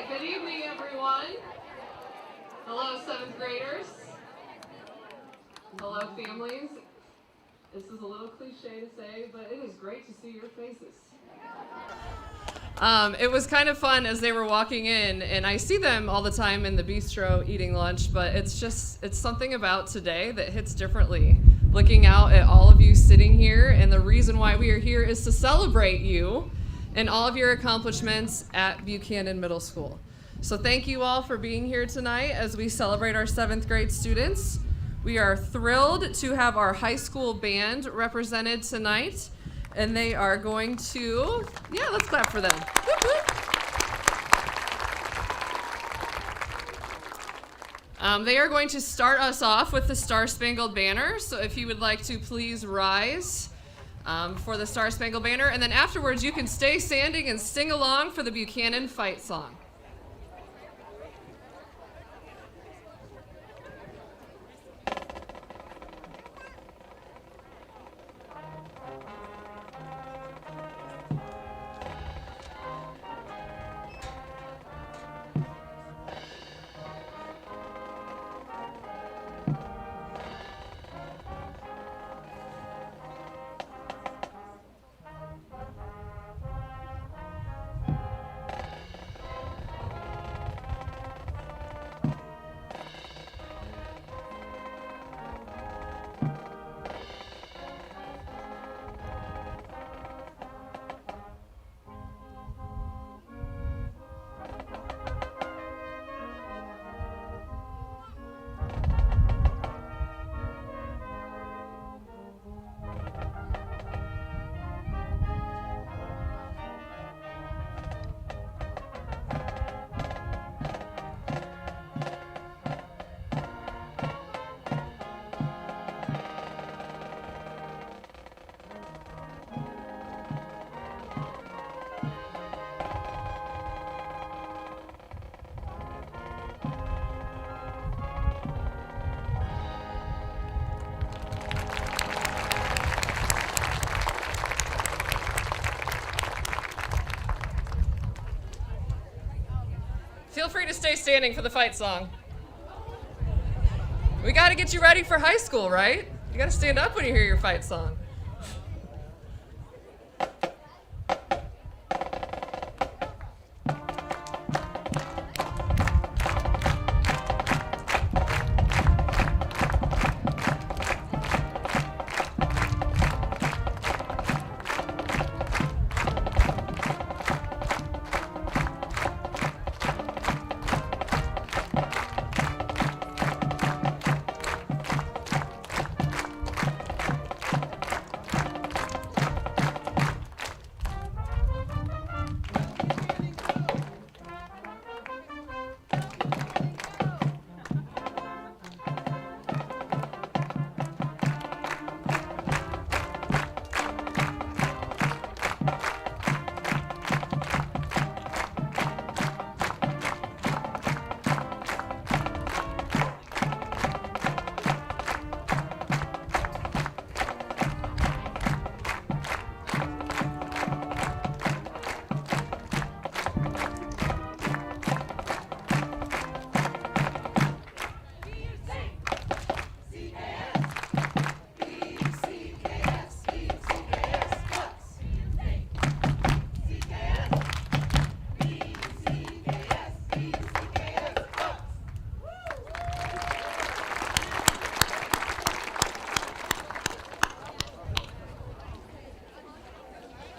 Good evening, everyone. Hello, 7th graders. Hello, families. This is a little cliche to say, but it is great to see your faces. It was kind of fun as they were walking in, and I see them all the time in the bistro eating lunch, but it's something about today that hits differently. Looking out at all of you sitting here, and the reason why we are here is to celebrate you and all of your accomplishments at Buchanan Middle School. So thank you all for being here tonight as we celebrate our 7th grade students. We are thrilled to have our high school band represented tonight, and they are going to, let's clap for them. Whoop, whoop. They are going to start us off with the Star Spangled Banner, so if you would like to please rise for the Star Spangled Banner, and then afterwards you can stay standing and sing along for the Buchanan fight song. Feel free to stay standing for the fight song. We got to get you ready for high school, right? You got to stand up when you hear your fight song.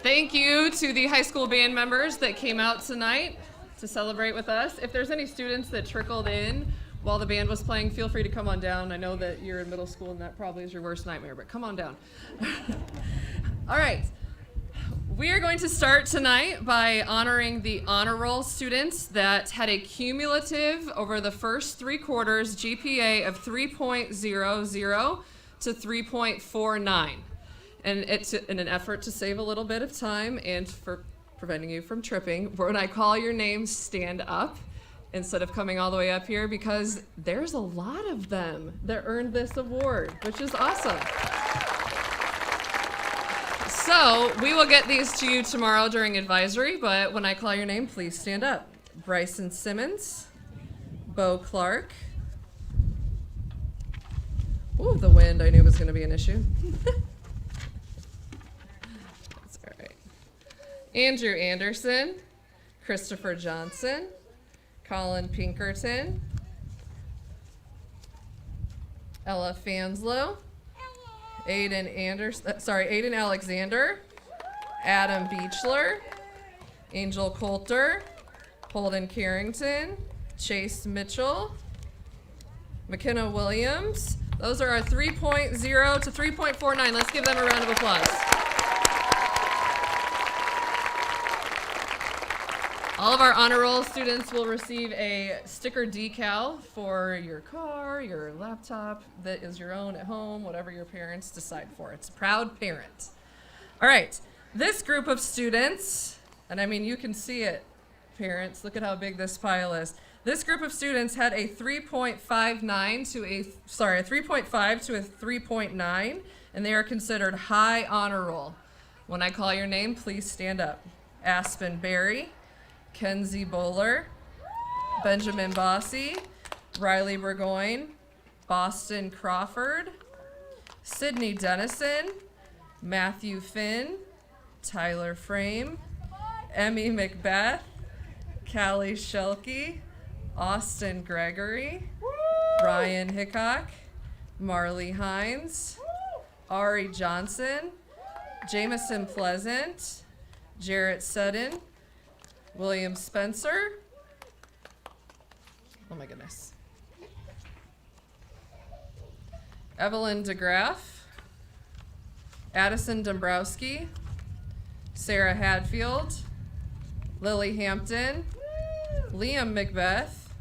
Thank you to the high school band members that came out tonight to celebrate with us. If there's any students that trickled in while the band was playing, feel free to come on down. I know that you're in middle school and that probably is your worst nightmare, but come on down. All right. We are going to start tonight by honoring the honor roll students that had a cumulative over the first 3 quarters GPA of 3.00 to 3.49. And it's in an effort to save a little bit of time and for preventing you from tripping, when I call your name, stand up instead of coming all the way up here, because there's a lot of them that earned this award, which is awesome. So we will get these to you tomorrow during advisory, but when I call your name, please stand up. Bryson Simmons, Bo Clark. Ooh, the wind, I knew was going to be an issue. That's all right. Andrew Anderson, Christopher Johnson, Colin Pinkerton, Ella Fanslow, Aiden Alexander, Adam Beechler, Angel Coulter, Holden Carrington, Chase Mitchell, McKenna Williams. Those are our 3.0 to 3.49. Let's give them a round of applause. All of our honor roll students will receive a sticker decal for your car, your laptop that is your own at home, whatever your parents decide for. It's a proud parent. All right, this group of students, and I mean, you can see it, parents, look at how big this pile is. This group of students had a 3.5 to a 3.9, and they are considered high honor roll. When I call your name, please stand up. Aspen Berry, Kenzie Bowler, Benjamin Bossy, Riley Burgoyne, Boston Crawford, Sydney Dennison, Matthew Finn, Tyler Frame, Emmy Macbeth, Callie Shelke, Austin Gregory, Ryan Hickok, Marley Hines, Ari Johnson, Jamison Pleasant, Jarrett Sutton, William Spencer, oh my goodness, Evelyn DeGraff, Addison Dombrowski, Sarah Hadfield, Lily Hampton, Liam Macbeth,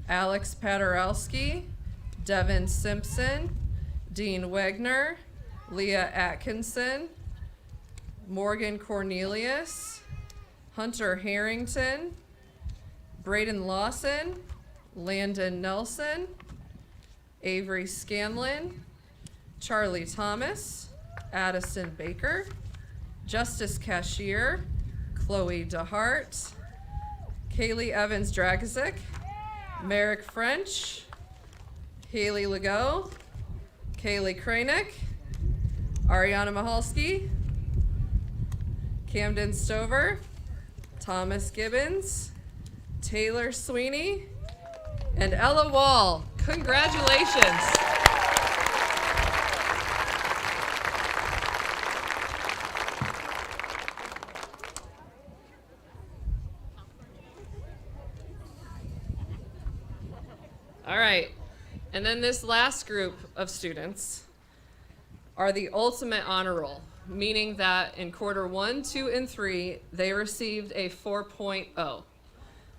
Alex Paderowski, Devin Simpson, Dean Wegner, Leah Atkinson, Morgan Cornelius, Hunter Harrington, Braden Lawson, Landon Nelson, Avery Scanlon, Charlie Thomas, Addison Baker, Justice Cashier, Chloe DeHart, Kaylee Evans Dragizik, Merrick French, Haley Legault, Kaylee Kranick, Ariana Mahalski, Camden Stover, Thomas Gibbons, Taylor Sweeney, and Ella Wall. Congratulations. All right, and then this last group of students are the ultimate honor roll, meaning that in quarter 1, 2, and 3, they received a 4.0.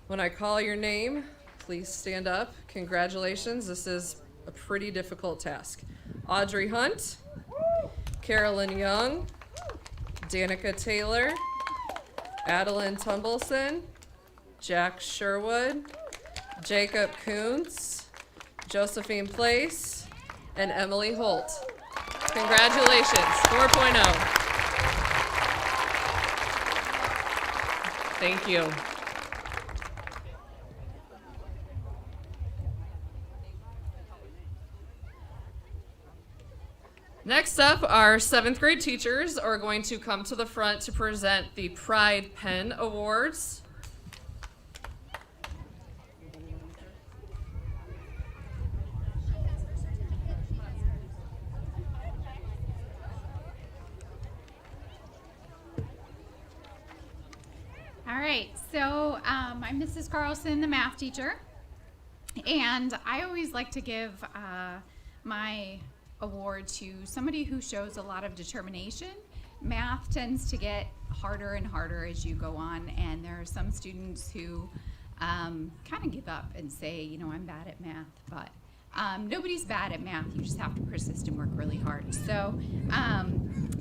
When I call your name, please stand up. Congratulations, this is a pretty difficult task. Audrey Hunt, Carolyn Young, Danica Taylor, Adeline Tumbleson, Jack Sherwood, Jacob Kuntz, Josephine Place, and Emily Holt. Congratulations, 4.0. Thank you. Next up, our 7th grade teachers are going to come to the front to present the Pride Pen Awards. All right, so I'm Mrs. Carlson, the math teacher, and I always like to give my award to somebody who shows a lot of determination. Math tends to get harder and harder as you go on, and there are some students who kind of give up and say, you know, I'm bad at math, but nobody's bad at math. You just have to persist and work really hard. So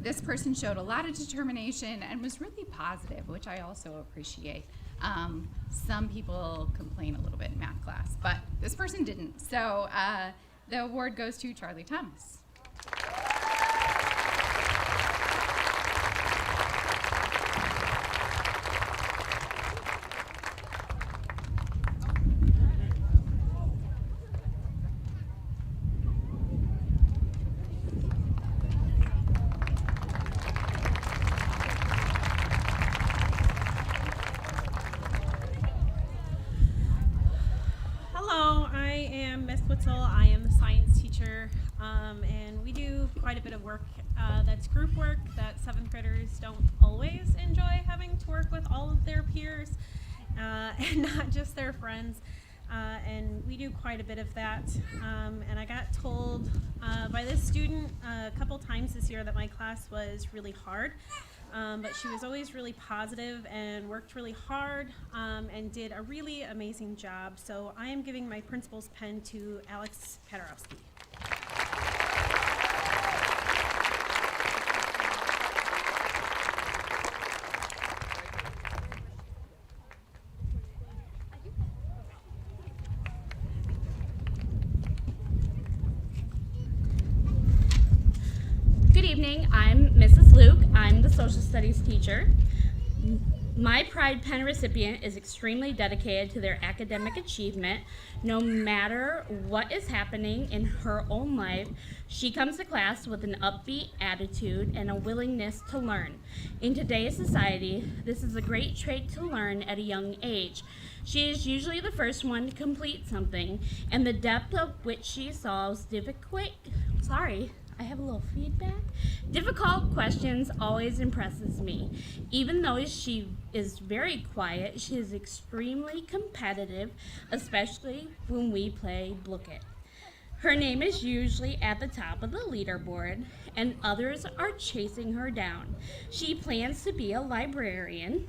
this person showed a lot of determination and was really positive, which I also appreciate. Some people complain a little bit in math class, but this person didn't. So the award goes to Charlie Thomas. I am the science teacher, and we do quite a bit of work that's group work that 7th graders don't always enjoy having to work with all of their peers. and not just their friends. And we do quite a bit of that. And I got told by this student a couple times this year that my class was really hard. But she was always really positive and worked really hard and did a really amazing job. So I am giving my principal's pen to Alex Paderowski. Good evening, I'm Mrs. Luke. I'm the social studies teacher. My Pride Pen recipient is extremely dedicated to their academic achievement. No matter what is happening in her own life, she comes to class with an upbeat attitude and a willingness to learn. In today's society, this is a great trait to learn at a young age. She is usually the first one to complete something, and the depth of which she solves difficult questions always impresses me. Even though she is very quiet, she is extremely competitive, especially when we play Book It. Her name is usually at the top of the leaderboard, and others are chasing her down. She plans to be a librarian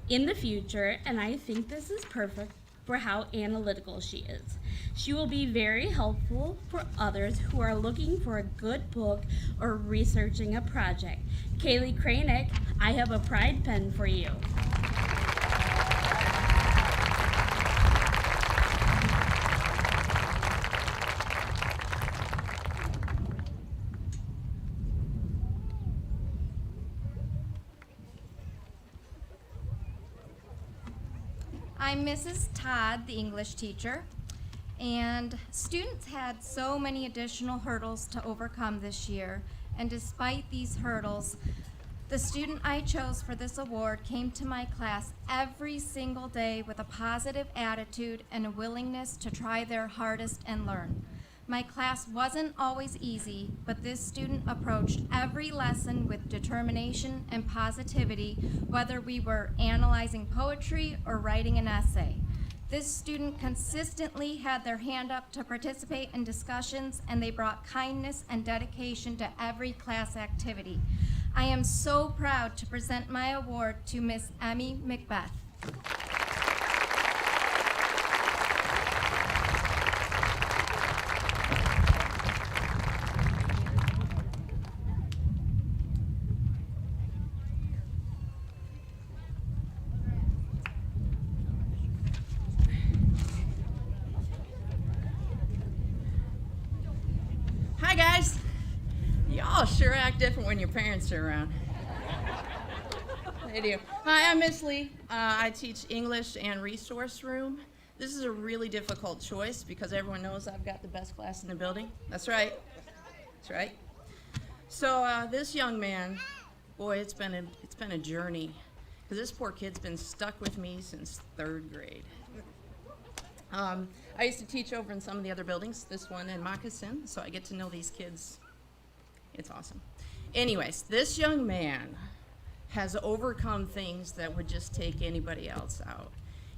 in the future, and I think this is perfect for how analytical she is. She will be very helpful for others who are looking for a good book or researching a project. Kaylee Kranick, I have a Pride Pen for you. I'm Mrs. Todd, the English teacher, and students had so many additional hurdles to overcome this year, and despite these hurdles, the student I chose for this award came to my class every single day with a positive attitude and a willingness to try their hardest and learn. My class wasn't always easy, but this student approached every lesson with determination and positivity, whether we were analyzing poetry or writing an essay. This student consistently had their hand up to participate in discussions, and they brought kindness and dedication to every class activity. I am so proud to present my award to Miss Emmy Macbeth. Hi guys! Y'all sure act different when your parents are around. They do. Hi, I'm Miss Lee. I teach English and resource room. This is a really difficult choice because everyone knows I've got the best class in the building. That's right. That's right. So this young man, boy, it's been a journey because this poor kid's been stuck with me since 3rd grade. I used to teach over in some of the other buildings, this one in Moccasin, so I get to know these kids. It's awesome. Anyways, this young man has overcome things that would just take anybody else out.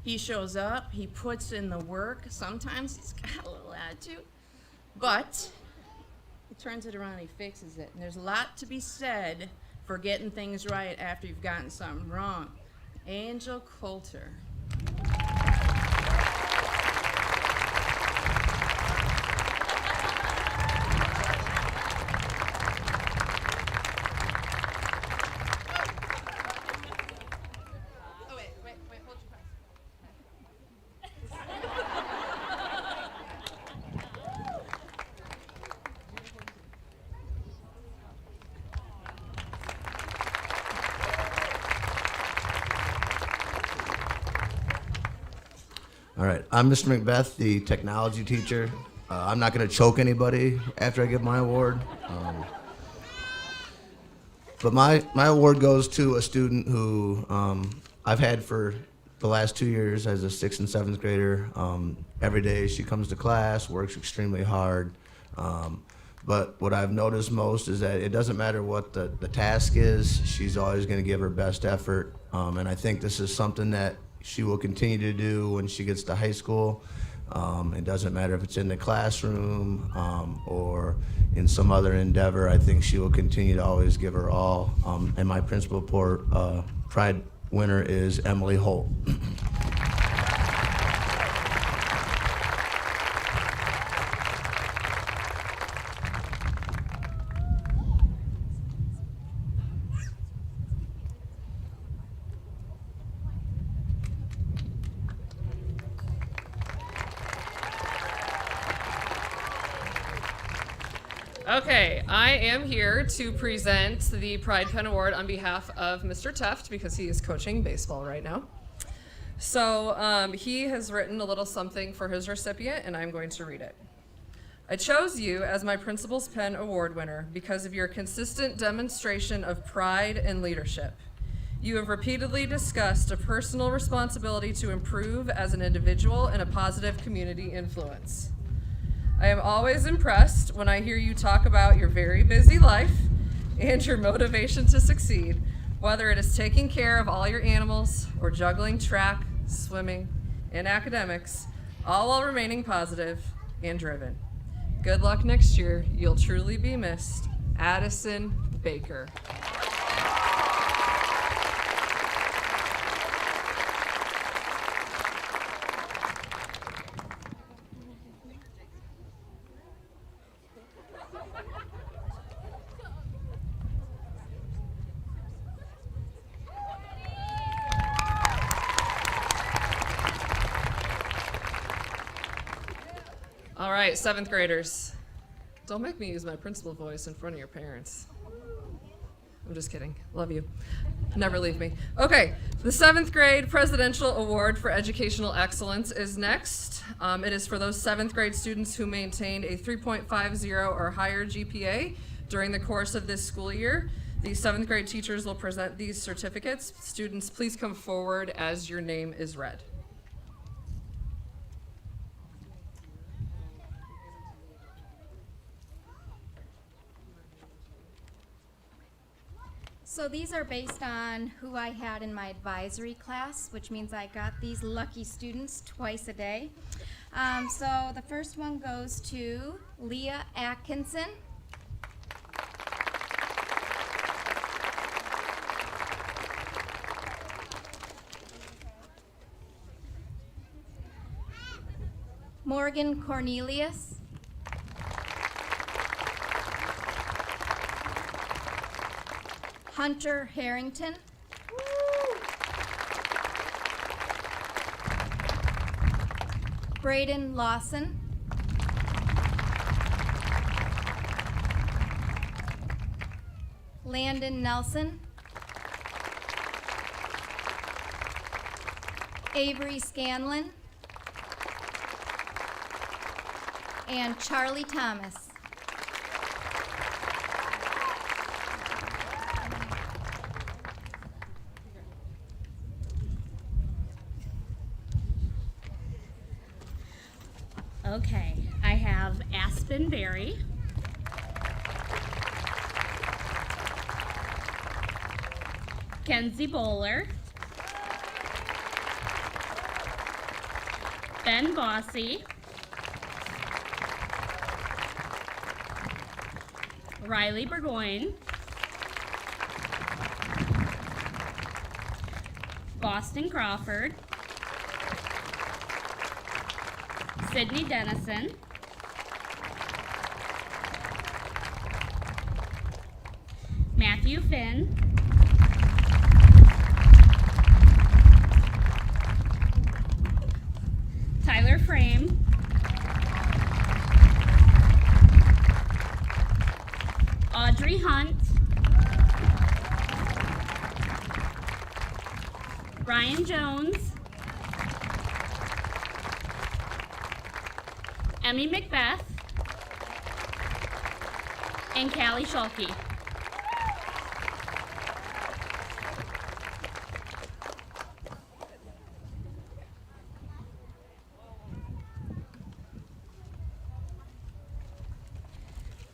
He shows up, he puts in the work. Sometimes he's got a little attitude, but he turns it around and he fixes it. And there's a lot to be said for getting things right after you've gotten something wrong. Angel Coulter. All right, I'm Mr. Macbeth, the technology teacher. I'm not going to choke anybody after I give my award. But my award goes to a student who I've had for the last 2 years as a 6th and 7th grader. Every day she comes to class, works extremely hard. But what I've noticed most is that it doesn't matter what the task is, she's always going to give her best effort. And I think this is something that she will continue to do when she gets to high school. It doesn't matter if it's in the classroom or in some other endeavor. I think she will continue to always give her all. And my Principal Pride winner is Emily Holt. Okay, I am here to present the Pride Pen Award on behalf of Mr. Teft because he is coaching baseball right now. So he has written a little something for his recipient, and I'm going to read it. I chose you as my Principal's Pen Award winner because of your consistent demonstration of pride and leadership. You have repeatedly discussed a personal responsibility to improve as an individual and a positive community influence. I am always impressed when I hear you talk about your very busy life and your motivation to succeed, whether it is taking care of all your animals or juggling track, swimming, and academics, all while remaining positive and driven. Good luck next year. You'll truly be missed. Addison Baker. All right, 7th graders. Don't make me use my principal voice in front of your parents. I'm just kidding. Love you. Never leave me. Okay, the 7th grade Presidential Award for Educational Excellence is next. It is for those 7th grade students who maintained a 3.50 or higher GPA during the course of this school year. The 7th grade teachers will present these certificates. Students, please come forward as your name is read. So these are based on who I had in my advisory class, which means I got these lucky students twice a day. So the first one goes to Leah Atkinson. Morgan Cornelius. Hunter Harrington. Braden Lawson. Landon Nelson. Avery Scanlon. And Charlie Thomas. Okay, I have Aspen Berry, Kenzie Bowler, Ben Bossy, Riley Burgoyne, Boston Crawford, Sydney Dennison, Matthew Finn, Tyler Frame, Audrey Hunt, Ryan Jones, Emmy Macbeth, and Callie Schulke.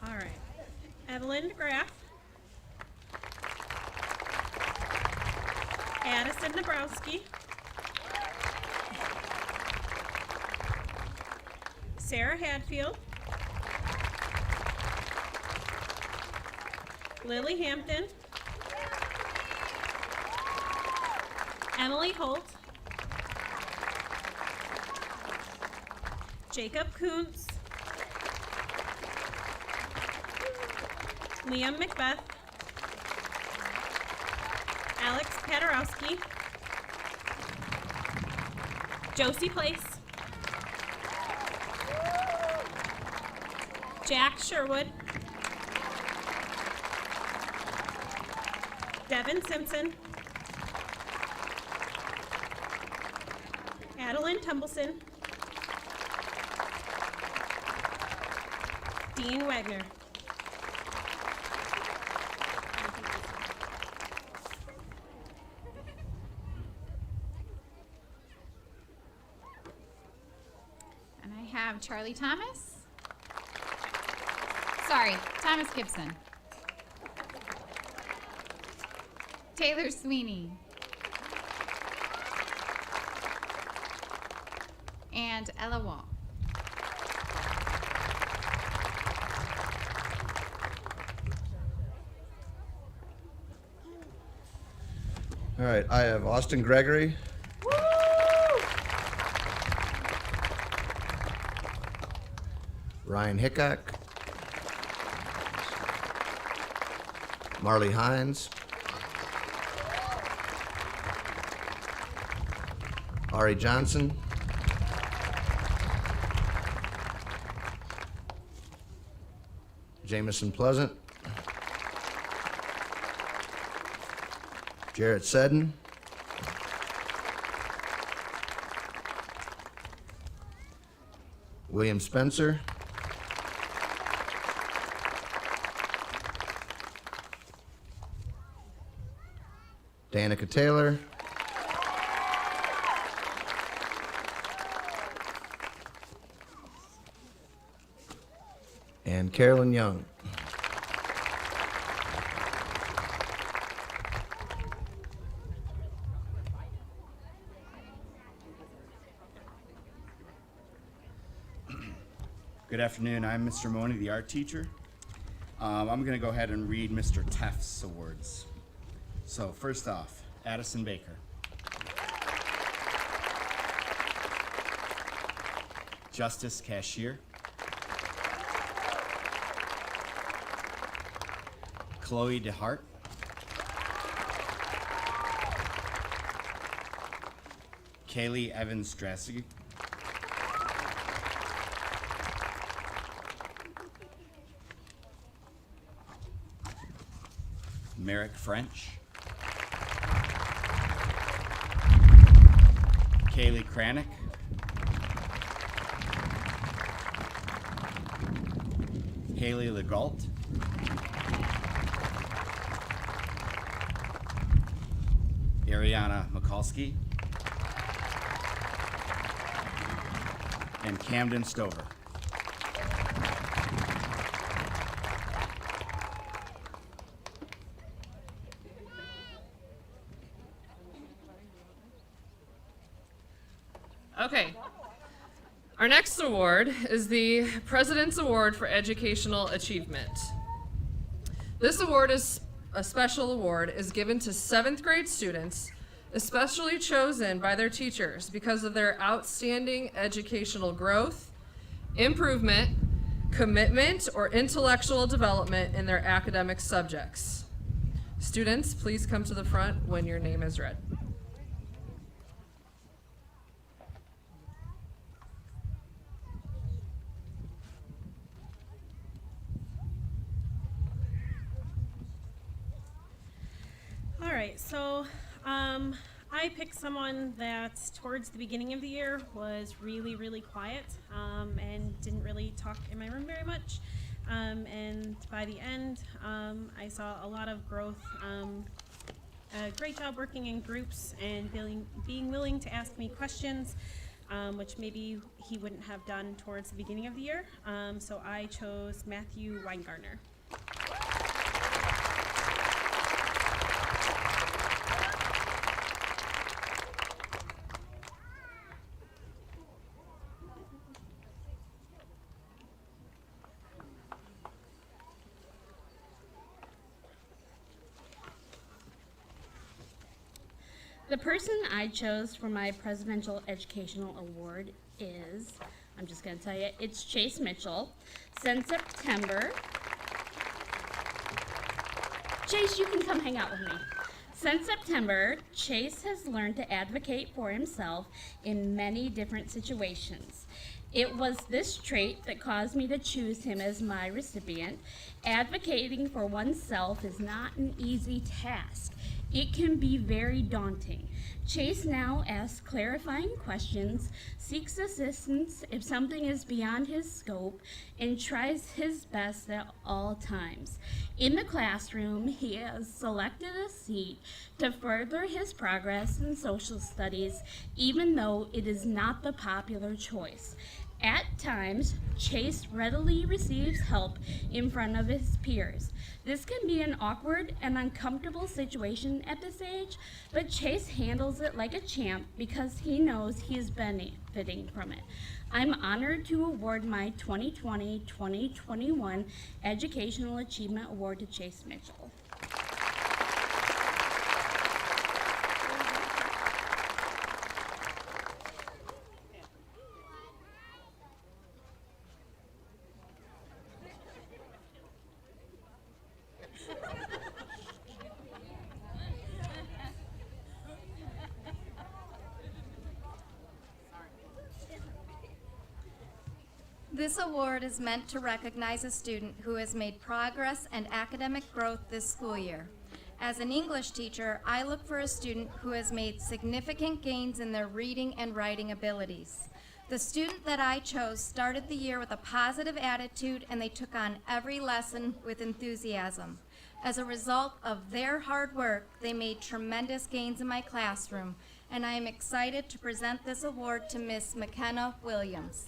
All right. Evelyn DeGraff. Addison Dabrowski. Sarah Hadfield, Lily Hampton, Emily Holt, Jacob Kuntz, Liam Macbeth, Alex Paderowski, Josie Place, Jack Sherwood, Devin Simpson, Adeline Tumbleson, Dean Wagner. And I have Charlie Thomas. Sorry, Thomas Gibson. Taylor Sweeney. And Ella Wall. All right, I have Austin Gregory. Ryan Hickok. Marley Hines. Ari Johnson. Jamison Pleasant. Jarrett Seddon. William Spencer. Danica Taylor. And Carolyn Young. Good afternoon. I'm Mr. Money, the art teacher. I'm going to go ahead and read Mr. Teff's awards. So first off, Addison Baker. Justice Cashier. Chloe DeHart. Kaylee Evans Strassig. Merrick French. Kaylee Kranick. Haley Legault. Ariana Mikulski. And Camden Stover. Okay. Our next award is the President's Award for Educational Achievement. This award is a special award is given to 7th grade students, especially chosen by their teachers because of their outstanding educational growth, improvement, commitment, or intellectual development in their academic subjects. Students, please come to the front when your name is read. All right, so I picked someone that towards the beginning of the year was really, really quiet and didn't really talk in my room very much. And by the end, I saw a lot of growth. A great job working in groups and being willing to ask me questions, which maybe he wouldn't have done towards the beginning of the year. So I chose Matthew Weingartner. The person I chose for my Presidential Educational Award is, I'm just going to tell you, it's Chase Mitchell. Since September, Chase, you can come hang out with me. Since September, Chase has learned to advocate for himself in many different situations. It was this trait that caused me to choose him as my recipient. Advocating for oneself is not an easy task. It can be very daunting. Chase now asks clarifying questions, seeks assistance if something is beyond his scope, and tries his best at all times. In the classroom, he has selected a seat to further his progress in social studies, even though it is not the popular choice. At times, Chase readily receives help in front of his peers. This can be an awkward and uncomfortable situation at this age, but Chase handles it like a champ because he knows he is benefiting from it. I'm honored to award my 2020-2021 Educational Achievement Award to Chase Mitchell. This award is meant to recognize a student who has made progress and academic growth this school year. As an English teacher, I look for a student who has made significant gains in their reading and writing abilities. The student that I chose started the year with a positive attitude, and they took on every lesson with enthusiasm. As a result of their hard work, they made tremendous gains in my classroom, and I am excited to present this award to Miss McKenna Williams.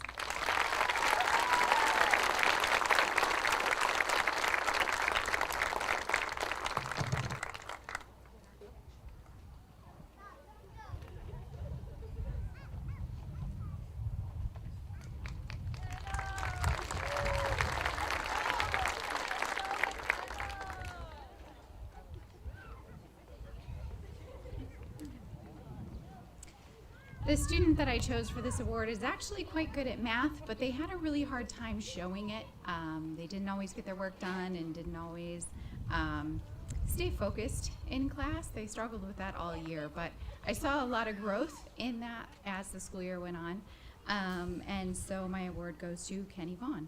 The student that I chose for this award is actually quite good at math, but they had a really hard time showing it. They didn't always get their work done and didn't always stay focused in class. They struggled with that all year, but I saw a lot of growth in that as the school year went on. And so my award goes to Kenny Vaughn.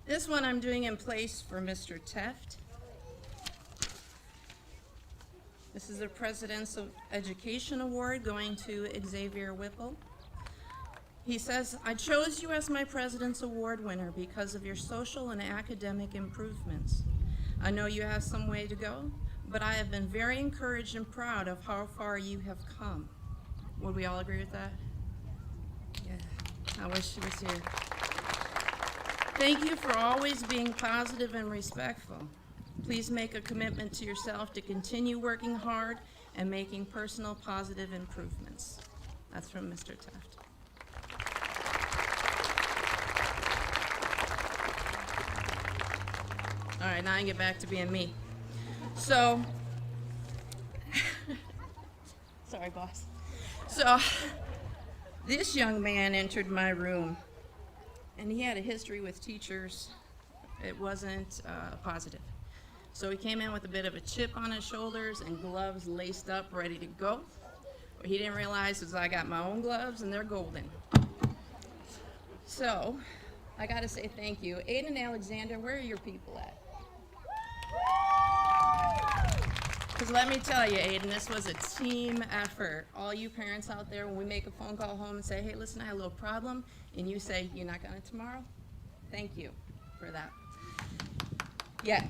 This one I'm doing in place for Mr. Teft. This is the Presidential Education Award going to Xavier Whipple. He says, I chose you as my President's Award winner because of your social and academic improvements. I know you have some way to go, but I have been very encouraged and proud of how far you have come. Would we all agree with that? Yeah, I wish she was here. Thank you for always being positive and respectful. Please make a commitment to yourself to continue working hard and making personal positive improvements. That's from Mr. Teft. All right, now I can get back to being me. So, sorry, boss. So, this young man entered my room, and he had a history with teachers. It wasn't positive. So he came in with a bit of a chip on his shoulders and gloves laced up, ready to go. What he didn't realize is I got my own gloves, and they're golden. So, I gotta say thank you. Aiden and Alexander, where are your people at? Because let me tell you, Aiden, this was a team effort. All you parents out there, when we make a phone call home and say, hey, listen, I had a little problem, and you say, you're not gonna tomorrow? Thank you for that. Yeah.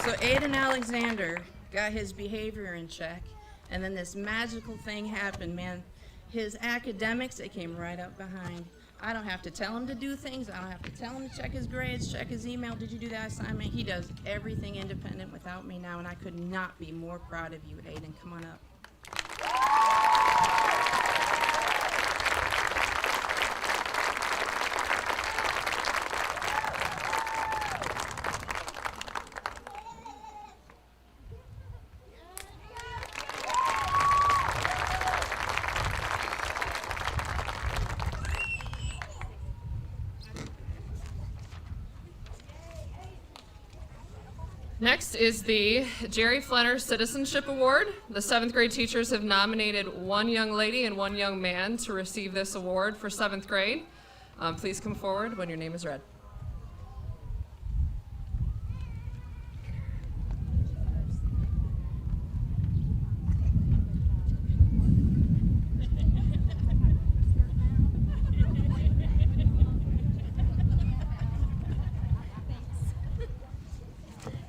So Aiden Alexander got his behavior in check, and then this magical thing happened, man. His academics, they came right up behind. I don't have to tell him to do things. I don't have to tell him to check his grades, check his email. Did you do that assignment? He does everything independent without me now, and I could not be more proud of you, Aiden. Come on up. Next is the Jerry Flenner Citizenship Award. The 7th grade teachers have nominated one young lady and one young man to receive this award for 7th grade. Please come forward when your name is read.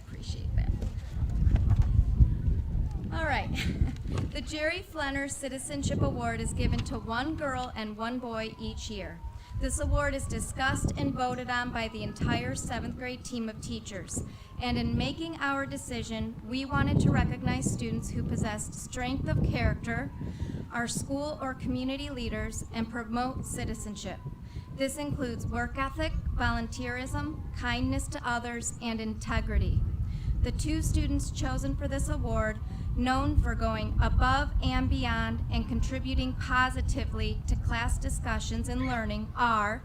Appreciate that. All right. The Jerry Flenner Citizenship Award is given to one girl and one boy each year. This award is discussed and voted on by the entire 7th grade team of teachers. And in making our decision, we wanted to recognize students who possessed strength of character, are school or community leaders, and promote citizenship. This includes work ethic, volunteerism, kindness to others, and integrity. The 2 students chosen for this award, known for going above and beyond and contributing positively to class discussions and learning, are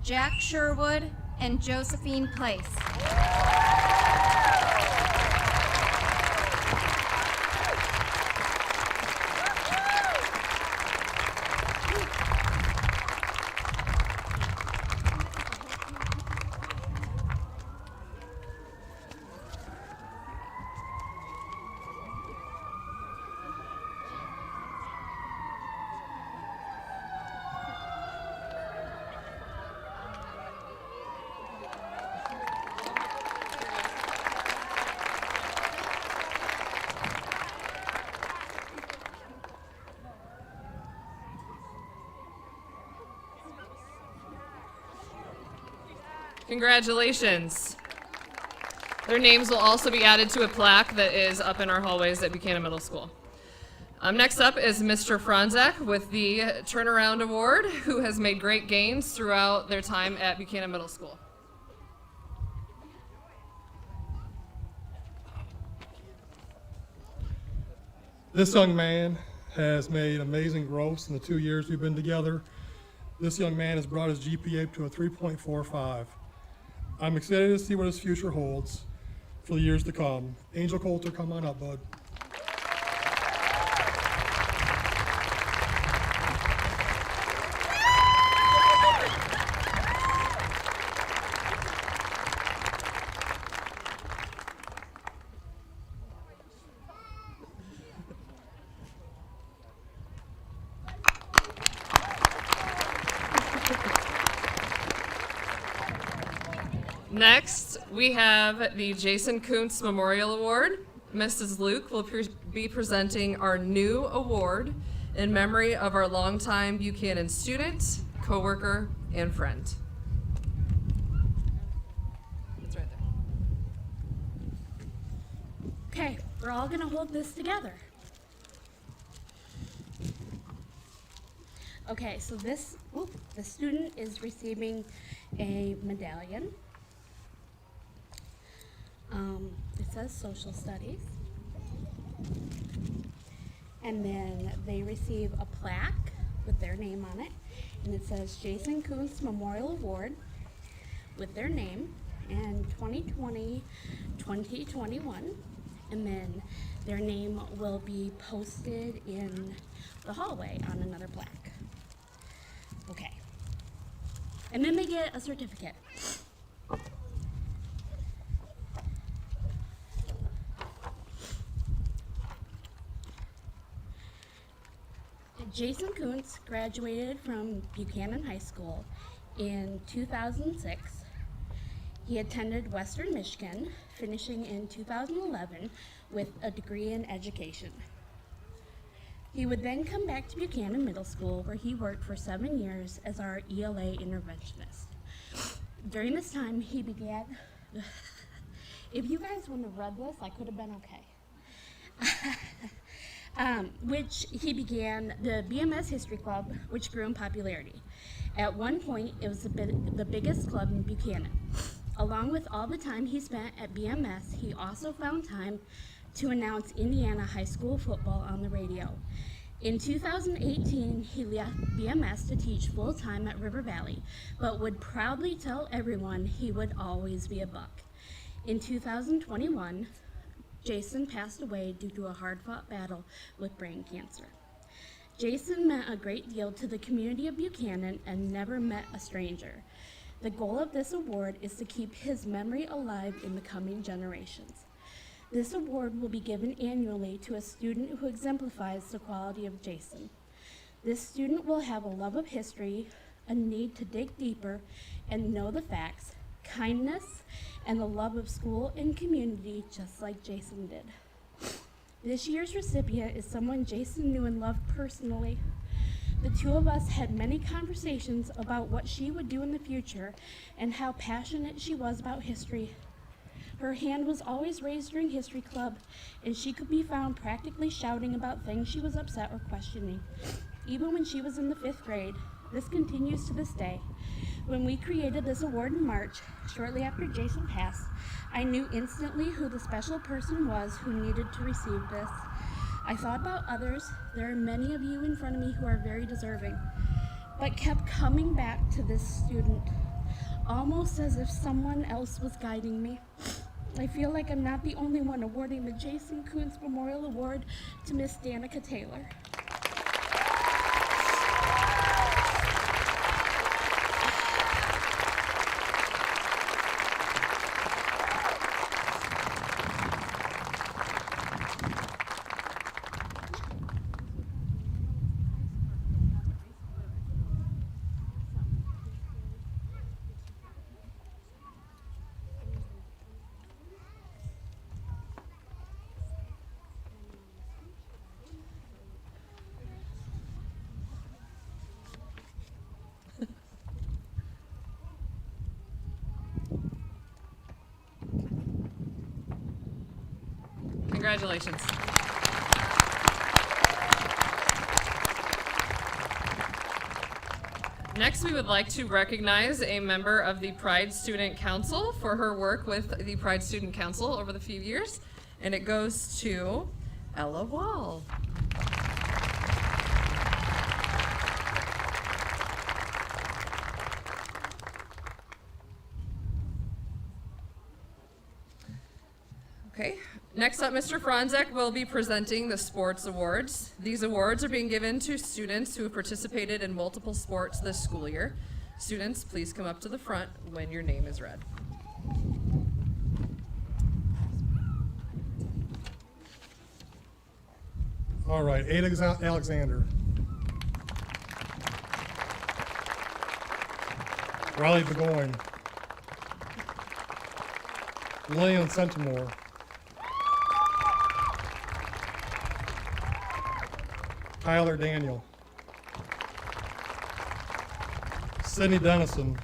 Jack Sherwood and Josephine Place. Congratulations. Their names will also be added to a plaque that is up in our hallways at Buchanan Middle School. Next up is Mr. Franzak with the Turnaround Award, who has made great gains throughout their time at Buchanan Middle School. This young man has made amazing growth in the 2 years we've been together. This young man has brought his GPA to a 3.45. I'm excited to see what his future holds for the years to come. Angel Coulter, come on up, bud. Next, we have the Jason Kuntz Memorial Award. Mrs. Luke will be presenting our new award in memory of our longtime Buchanan student, coworker, and friend. It's right there. Okay, we're all gonna hold this together. Okay, so the student is receiving a medallion. It says social studies. And then they receive a plaque with their name on it. And it says Jason Kuntz Memorial Award with their name and 2020-2021. And then their name will be posted in the hallway on another plaque. Okay. And then they get a certificate. Jason Kuntz graduated from Buchanan High School in 2006. He attended Western Michigan, finishing in 2011 with a degree in education. He would then come back to Buchanan Middle School, where he worked for 7 years as our ELA interventionist. During this time, he began, if you guys wouldn't have read this, I could have been okay. Which he began the BMS History Club, which grew in popularity. At one point, it was the biggest club in Buchanan. Along with all the time he spent at BMS, he also found time to announce Indiana high school football on the radio. In 2018, he left BMS to teach full-time at River Valley, but would proudly tell everyone he would always be a Buck. In 2021, Jason passed away due to a hard-fought battle with brain cancer. Jason meant a great deal to the community of Buchanan and never met a stranger. The goal of this award is to keep his memory alive in the coming generations. This award will be given annually to a student who exemplifies the quality of Jason. This student will have a love of history, a need to dig deeper and know the facts, kindness, and the love of school and community, just like Jason did. This year's recipient is someone Jason knew and loved personally. The two of us had many conversations about what she would do in the future and how passionate she was about history. Her hand was always raised during history club, and she could be found practically shouting about things she was upset or questioning. Even when she was in the 5th grade, this continues to this day. When we created this award in March, shortly after Jason passed, I knew instantly who the special person was who needed to receive this. I thought about others. There are many of you in front of me who are very deserving, but kept coming back to this student, almost as if someone else was guiding me. I feel like I'm not the only one awarding the Jason Kuntz Memorial Award to Miss Danica Taylor. Congratulations. Next, we would like to recognize a member of the Pride Student Council for her work with the Pride Student Council over the few years, and it goes to Ella Wall. Okay. Next up, Mr. Franzek will be presenting the sports awards. These awards are being given to students who have participated in multiple sports this school year. Students, please come up to the front when your name is read. All right, Ada Alexander. Riley Burgoyne. Lillian Centimore. Tyler Daniel. Sydney Dennison.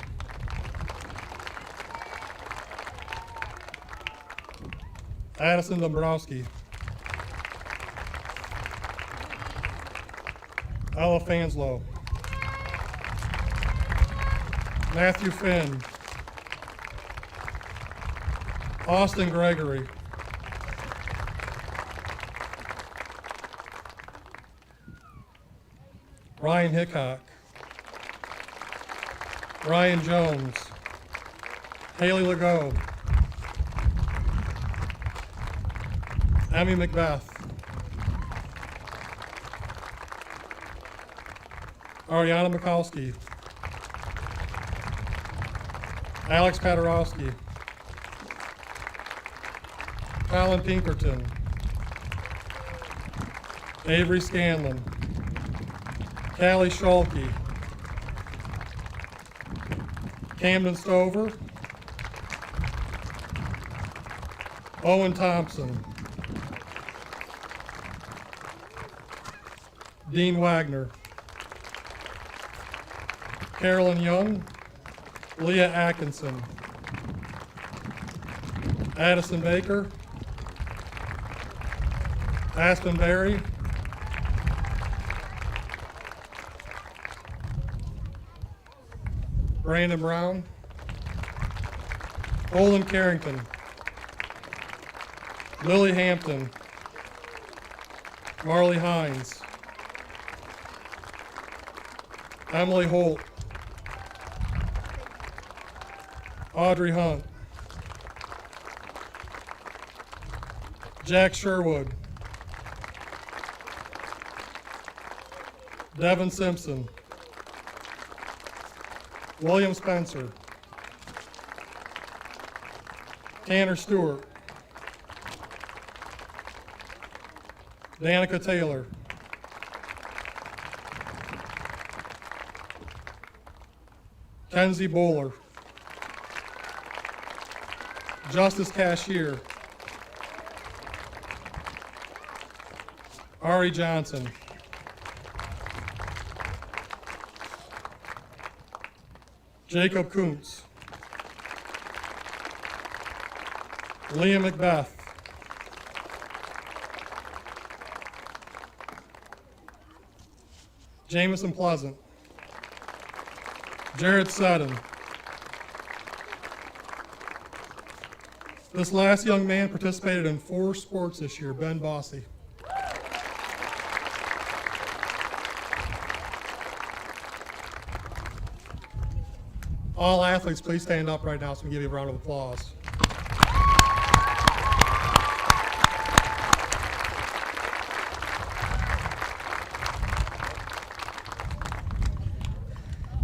Addison Dombrowski. Ella Fanslow. Matthew Finn. Austin Gregory. Ryan Hickok. Ryan Jones. Haley Legault. Emmy Macbeth. Ariana Mikulski. Alex Paderowski. Colin Pinkerton. Avery Scanlon. Callie Schulke. Camden Stover. Owen Thompson. Dean Wagner, Carolyn Young, Leah Atkinson, Addison Baker, Aspen Berry, Brandon Brown, Olin Carrington, Lily Hampton, Marley Hines, Emily Holt, Audrey Hunt, Jack Sherwood, Devin Simpson, William Spencer, Tanner Stewart, Danica Taylor, Kenzie Bowler, Justice Cashier, Ari Johnson, Jacob Kuntz, Leah Macbeth, Jamison Pleasant, Jared Sutton. This last young man participated in 4 sports this year, Ben Bossy. All athletes, please stand up right now so we can give you a round of applause.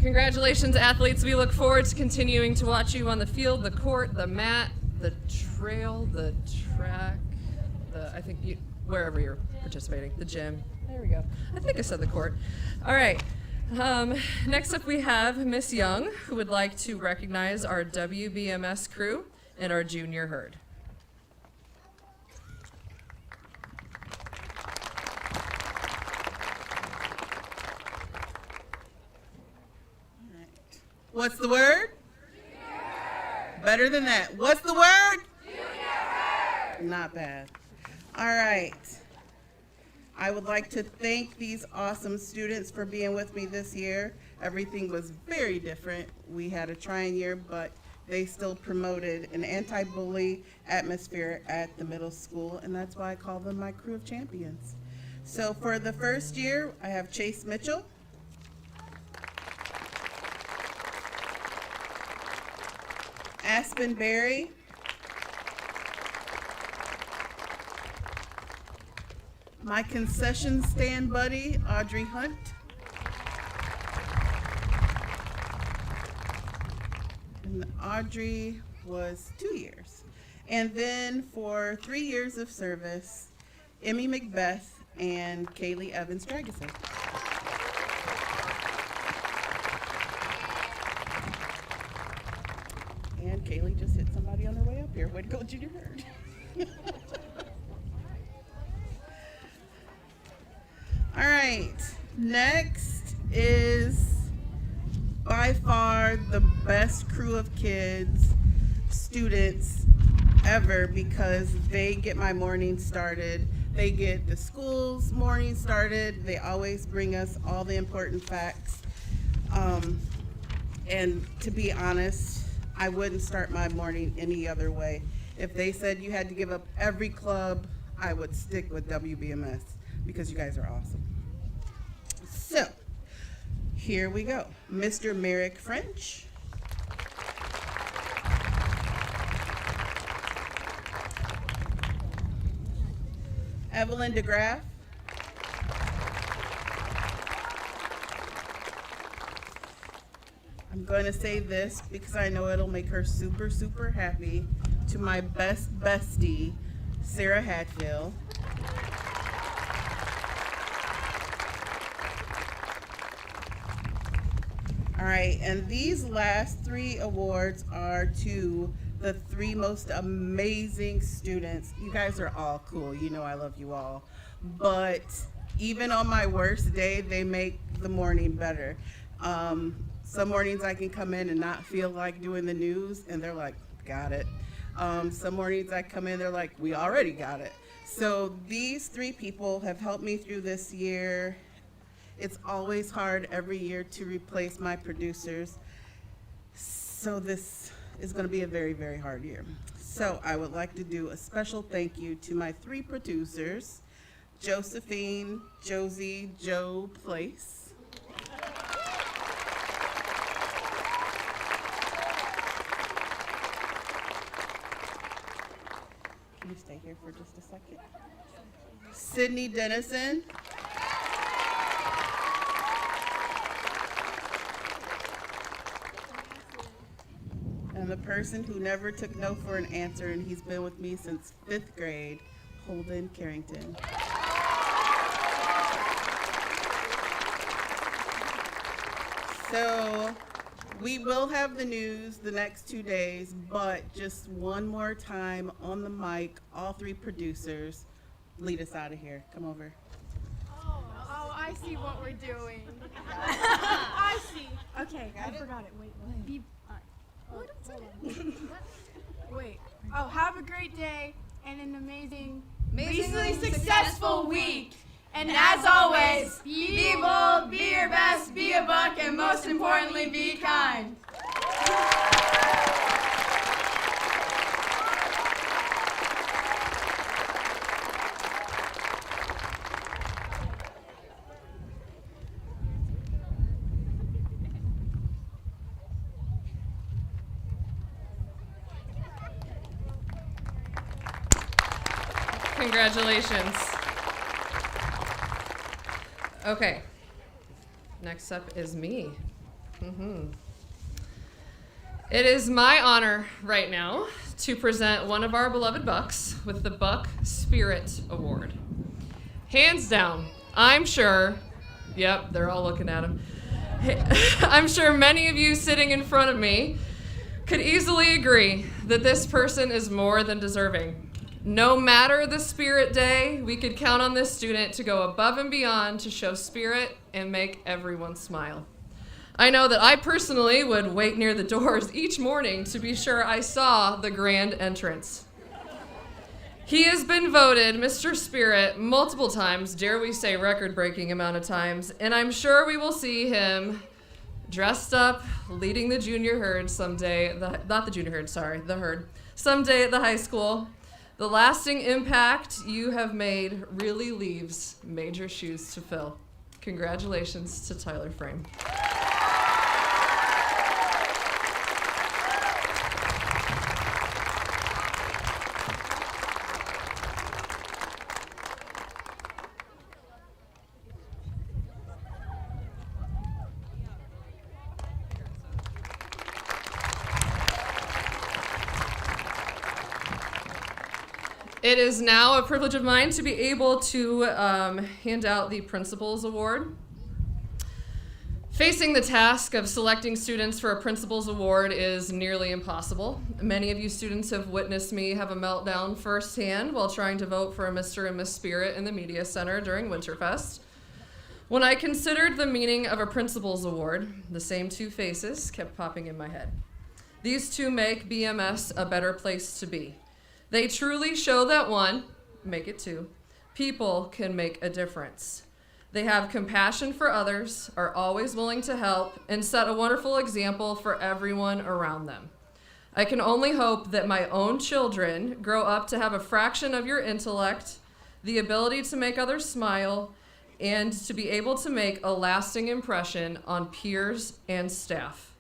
Congratulations, athletes. We look forward to continuing to watch you on the field, the court, the mat, the trail, the track, wherever you're participating, the gym. There we go. I think I said the court. All right. Next up, we have Miss Young, who would like to recognize our WBMS crew and our junior herd. What's the word? Better than that. What's the word? Not bad. All right. I would like to thank these awesome students for being with me this year. Everything was very different. We had a trying year, but they still promoted an anti-bully atmosphere at the middle school, and that's why I call them my crew of champions. So for the first year, I have Chase Mitchell, Aspen Berry, my concession stand buddy, Audrey Hunt, and Audrey was 2 years. And then for 3 years of service, Emmy Macbeth and Kaylee Evans Dragoson. And Kaylee just hit somebody on her way up here. Way to go, junior herd. All right, next is by far the best crew of kids, students ever, because they get my morning started. They get the school's morning started. They always bring us all the important facts. And to be honest, I wouldn't start my morning any other way. If they said you had to give up every club, I would stick with WBMS because you guys are awesome. So, here we go. Mr. Merrick French. Evelyn DeGraff. I'm going to say this because I know it'll make her super, super happy. To my best bestie, Sarah Hatfield. All right, and these last 3 awards are to the 3 most amazing students. You guys are all cool. You know I love you all. But even on my worst day, they make the morning better. Some mornings I can come in and not feel like doing the news, and they're like, got it. Some mornings I come in, they're like, we already got it. So these three people have helped me through this year. It's always hard every year to replace my producers. So this is going to be a very, very hard year. So I would like to do a special thank you to my three producers, Josephine, Josie, Joe Place. Can you stay here for just a second? Sydney Dennison. And the person who never took no for an answer, and he's been with me since 5th grade, Holden Carrington. So we will have the news the next 2 days, but just one more time on the mic, all three producers, lead us out of here. Come over. Oh, I see what we're doing. I see. Okay, I forgot it. Wait. Wait. Oh, have a great day and an amazingly successful week. And as always, be bold, be your best, be a buck, and most importantly, be kind. Congratulations. Okay, next up is me. It is my honor right now to present one of our beloved Bucks with the Buck Spirit Award. Hands down, I'm sure, yep, they're all looking at him. I'm sure many of you sitting in front of me could easily agree that this person is more than deserving. No matter the spirit day, we could count on this student to go above and beyond to show spirit and make everyone smile. I know that I personally would wait near the doors each morning to be sure I saw the grand entrance. He has been voted Mr. Spirit multiple times, dare we say record-breaking amount of times, and I'm sure we will see him dressed up, leading the junior herd someday, the herd, someday at the high school. The lasting impact you have made really leaves major shoes to fill. Congratulations to Tyler Frame. It is now a privilege of mine to be able to hand out the Principal's Award. Facing the task of selecting students for a Principal's Award is nearly impossible. Many of you students have witnessed me have a meltdown firsthand while trying to vote for a Mr. and Miss Spirit in the Media Center during Winterfest. When I considered the meaning of a Principal's Award, the same two faces kept popping in my head. These two make BMS a better place to be. They truly show that one, make it two, people can make a difference. They have compassion for others, are always willing to help, and set a wonderful example for everyone around them. I can only hope that my own children grow up to have a fraction of your intellect, the ability to make others smile, and to be able to make a lasting impression on peers and staff.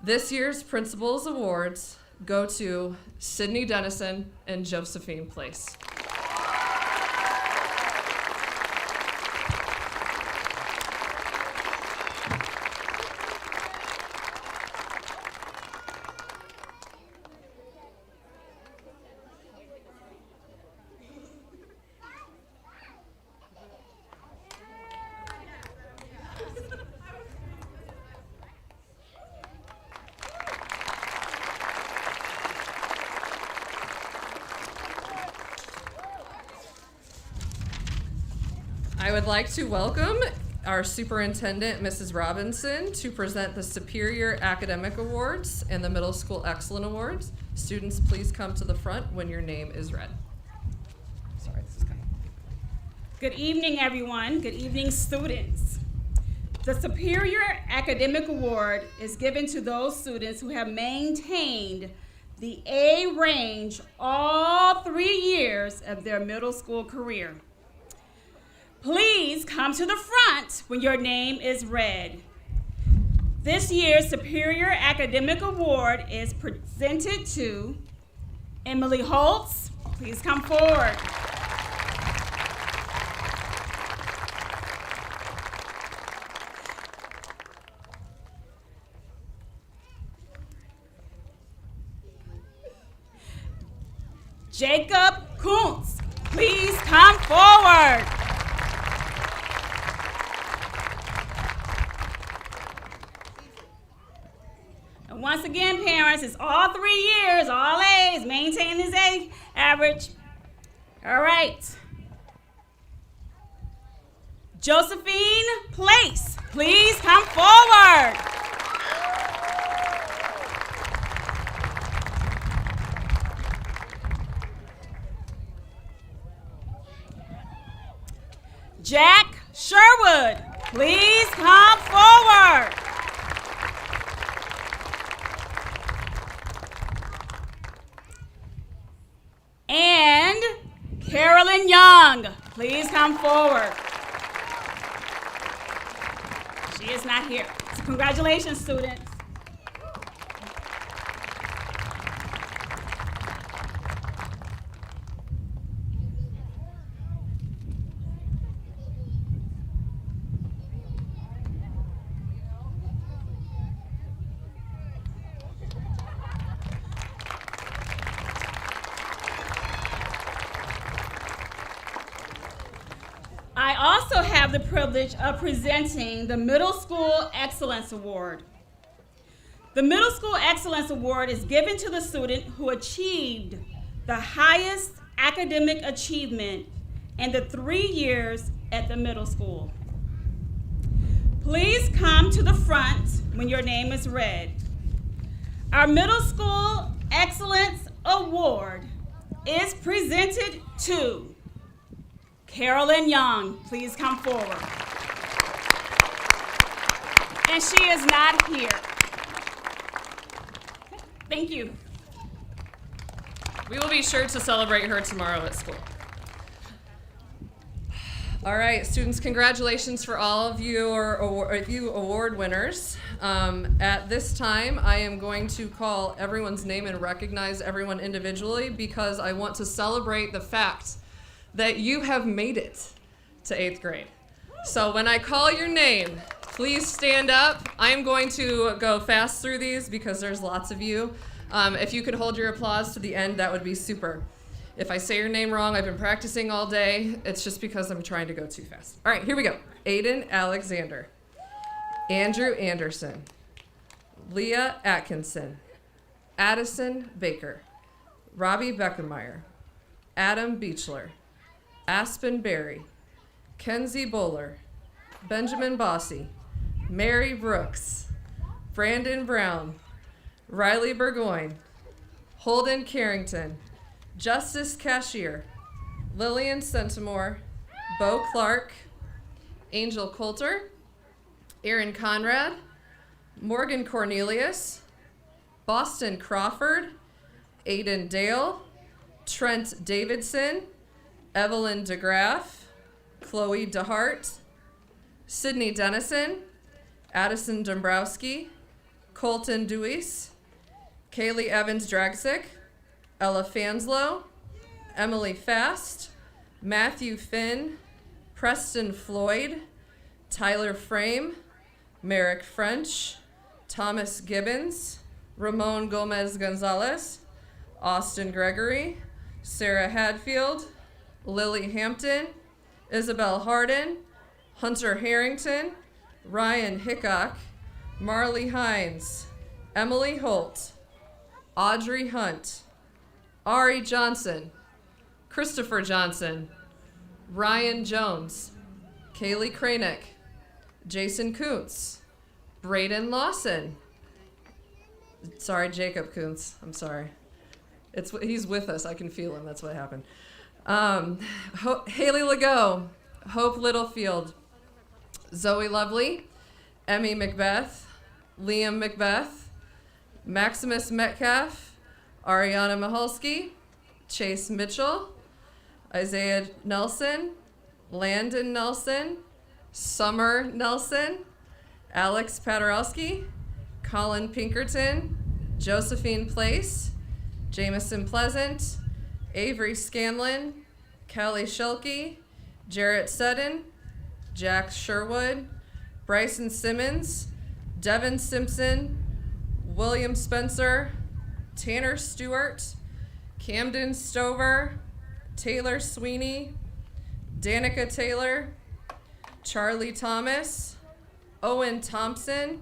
This year's Principal's Awards go to Sydney Dennison and Josephine Place. I would like to welcome our superintendent, Mrs. Robinson, to present the Superior Academic Awards and the Middle School Excellent Awards. Students, please come to the front when your name is read. Sorry, this is kind of... Good evening, everyone. Good evening, students. The Superior Academic Award is given to those students who have maintained the A range all 3 years of their middle school career. Please come to the front when your name is read. This year's Superior Academic Award is presented to Emily Holtz. Please come forward. Jacob Kuntz, please come forward. And once again, parents, it's all 3 years, all A's, maintain his A average. All right. Josephine Place, please come forward. Jack Sherwood, please come forward. And Carolyn Young, please come forward. She is not here. So congratulations, students. I also have the privilege of presenting the Middle School Excellence Award. The Middle School Excellence Award is given to the student who achieved the highest academic achievement in the 3 years at the middle school. Please come to the front when your name is read. Our Middle School Excellence Award is presented to Carolyn Young. Please come forward. And she is not here. Thank you. We will be sure to celebrate her tomorrow at school. All right, students, congratulations for all of you award winners. At this time, I am going to call everyone's name and recognize everyone individually because I want to celebrate the fact that you have made it to 8th grade. So when I call your name, please stand up. I am going to go fast through these because there's lots of you. If you could hold your applause to the end, that would be super. If I say your name wrong, I've been practicing all day. It's just because I'm trying to go too fast. All right, here we go. Aiden Alexander, Andrew Anderson, Leah Atkinson, Addison Baker, Robbie Beckemeyer, Adam Beechler, Aspen Berry, Kenzie Bowler, Benjamin Bossy, Mary Brooks, Brandon Brown, Riley Burgoyne, Holden Carrington, Justice Cashier, Lillian Centimore, Bo Clark, Angel Coulter, Aaron Conrad, Morgan Cornelius, Boston Crawford, Aiden Dale, Trent Davidson, Evelyn DeGraff, Chloe DeHart, Sydney Dennison, Addison Dombrowski, Colton Deweese, Kaylee Evans Dragsick, Ella Fanslow, Emily Fast, Matthew Finn, Preston Floyd, Tyler Frame, Merrick French, Thomas Gibbons, Ramon Gomez Gonzalez, Austin Gregory, Sarah Hadfield, Lily Hampton, Isabel Harden, Hunter Harrington, Ryan Hickok, Marley Hines, Emily Holt, Audrey Hunt, Ari Johnson, Christopher Johnson, Ryan Jones, Kaylee Kranick, Jason Kuntz, Braden Lawson. Sorry, Jacob Kuntz. I'm sorry. He's with us. I can feel him. That's what happened. Haley Legault, Hope Littlefield, Zoe Lovely, Emmy Macbeth, Liam Macbeth, Maximus Metcalf, Ariana Mahalski, Chase Mitchell, Isaiah Nelson, Landon Nelson, Summer Nelson, Alex Paderowski, Colin Pinkerton, Josephine Place, Jamison Pleasant, Avery Scanlon, Kelly Shilke, Jarrett Sutton, Jack Sherwood, Bryson Simmons, Devin Simpson, William Spencer, Tanner Stewart, Camden Stover, Taylor Sweeney, Danica Taylor, Charlie Thomas, Owen Thompson,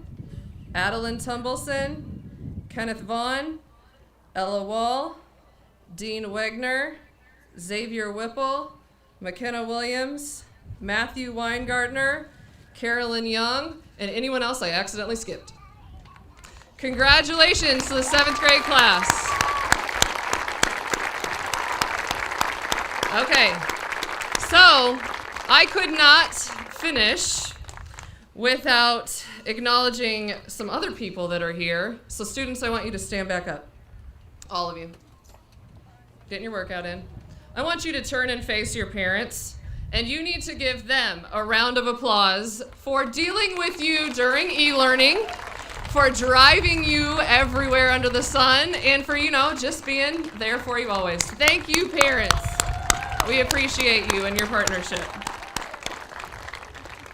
Adeline Tumbleson, Kenneth Vaughn, Ella Wall, Dean Wegner, Xavier Whipple, McKenna Williams, Matthew Weingartner, Carolyn Young, and anyone else I accidentally skipped. Congratulations to the 7th grade class. Okay, so I could not finish without acknowledging some other people that are here. So students, I want you to stand back up. All of you. Getting your workout in. I want you to turn and face your parents, and you need to give them a round of applause for dealing with you during e-learning, for driving you everywhere under the sun, and for, just being there for you always. Thank you, parents. We appreciate you and your partnership.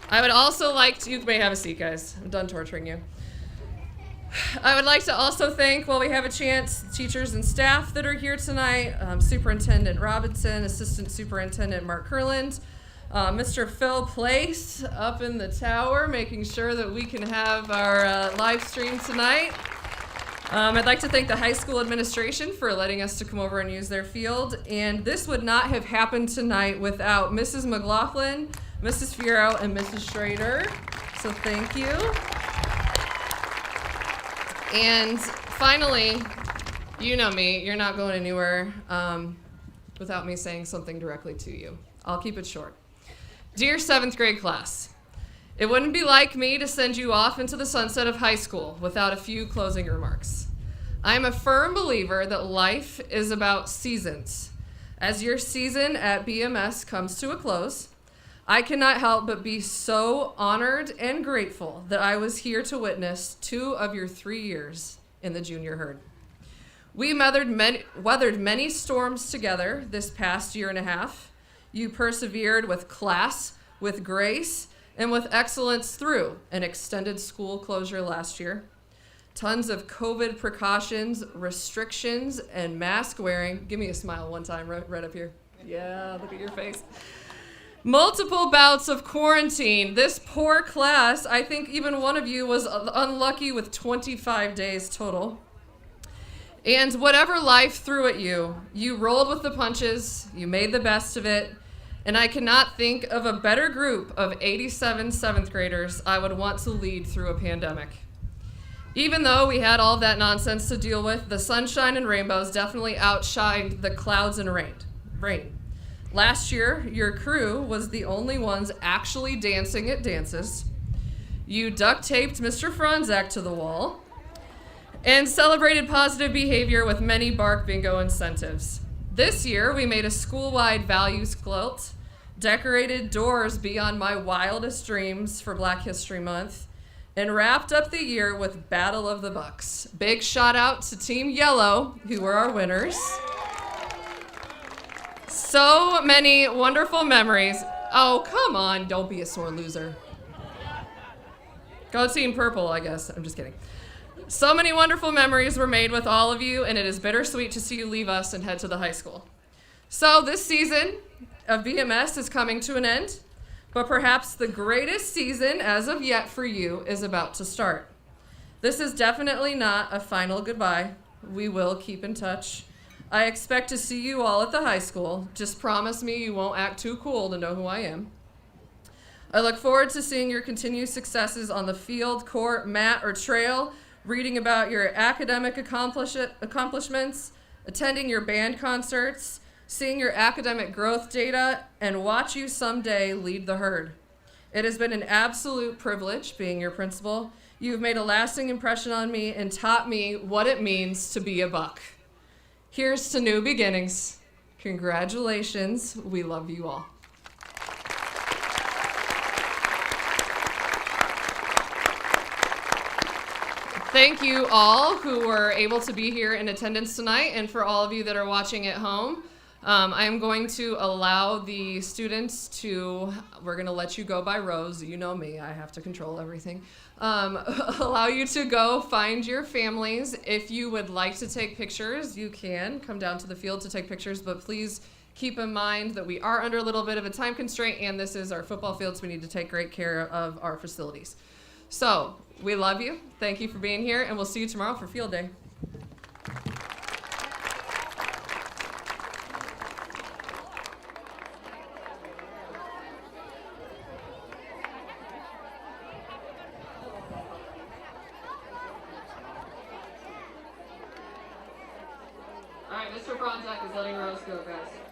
I would also like to, you may have a seat, guys. I'm done torturing you. I would like to also thank, while we have a chance, teachers and staff that are here tonight, Superintendent Robinson, Assistant Superintendent Mark Kurland, Mr. Phil Place up in the tower, making sure that we can have our live stream tonight. I'd like to thank the high school administration for letting us to come over and use their field. And this would not have happened tonight without Mrs. McLaughlin, Mrs. Fiero, and Mrs. Schrader. So thank you. And finally, you know me, you're not going anywhere without me saying something directly to you. I'll keep it short. Dear 7th grade class, it wouldn't be like me to send you off into the sunset of high school without a few closing remarks. I am a firm believer that life is about seasons. As your season at BMS comes to a close, I cannot help but be so honored and grateful that I was here to witness 2 of your 3 years in the junior herd. We weathered many storms together this past year and a half. You persevered with class, with grace, and with excellence through an extended school closure last year. Tons of COVID precautions, restrictions, and mask wearing. Give me a smile one time, right up here. Yeah, look at your face. Multiple bouts of quarantine. This poor class, I think even one of you was unlucky with 25 days total. And whatever life threw at you, you rolled with the punches, you made the best of it, and I cannot think of a better group of 87 7th graders I would want to lead through a pandemic. Even though we had all that nonsense to deal with, the sunshine and rainbows definitely outshined the clouds and rain. Last year, your crew was the only ones actually dancing at dances. You duct taped Mr. Franzak to the wall and celebrated positive behavior with many bark bingo incentives. This year, we made a school-wide values quilt, decorated doors beyond my wildest dreams for Black History Month, and wrapped up the year with Battle of the Bucks. Big shout out to Team Yellow, who were our winners. So many wonderful memories. Oh, come on, don't be a sore loser. Go Team Purple, I guess. I'm just kidding. So many wonderful memories were made with all of you, and it is bittersweet to see you leave us and head to the high school. So this season of BMS is coming to an end, but perhaps the greatest season as of yet for you is about to start. This is definitely not a final goodbye. We will keep in touch. I expect to see you all at the high school. Just promise me you won't act too cool to know who I am. I look forward to seeing your continued successes on the field, court, mat, or trail, reading about your academic accomplishments, attending your band concerts, seeing your academic growth data, and watch you someday lead the herd. It has been an absolute privilege being your principal. You've made a lasting impression on me and taught me what it means to be a Buck. Here's to new beginnings. Congratulations. We love you all. Thank you all who were able to be here in attendance tonight, and for all of you that are watching at home. I am going to allow the students to, we're going to let you go by rows. You know me, I have to control everything. Allow you to go find your families. If you would like to take pictures, you can come down to the field to take pictures, but please keep in mind that we are under a little bit of a time constraint, and this is our football field, so we need to take great care of our facilities. So, we love you. Thank you for being here, and we'll see you tomorrow for field day. All right, Mr. Bronzak is letting Rose go, guys.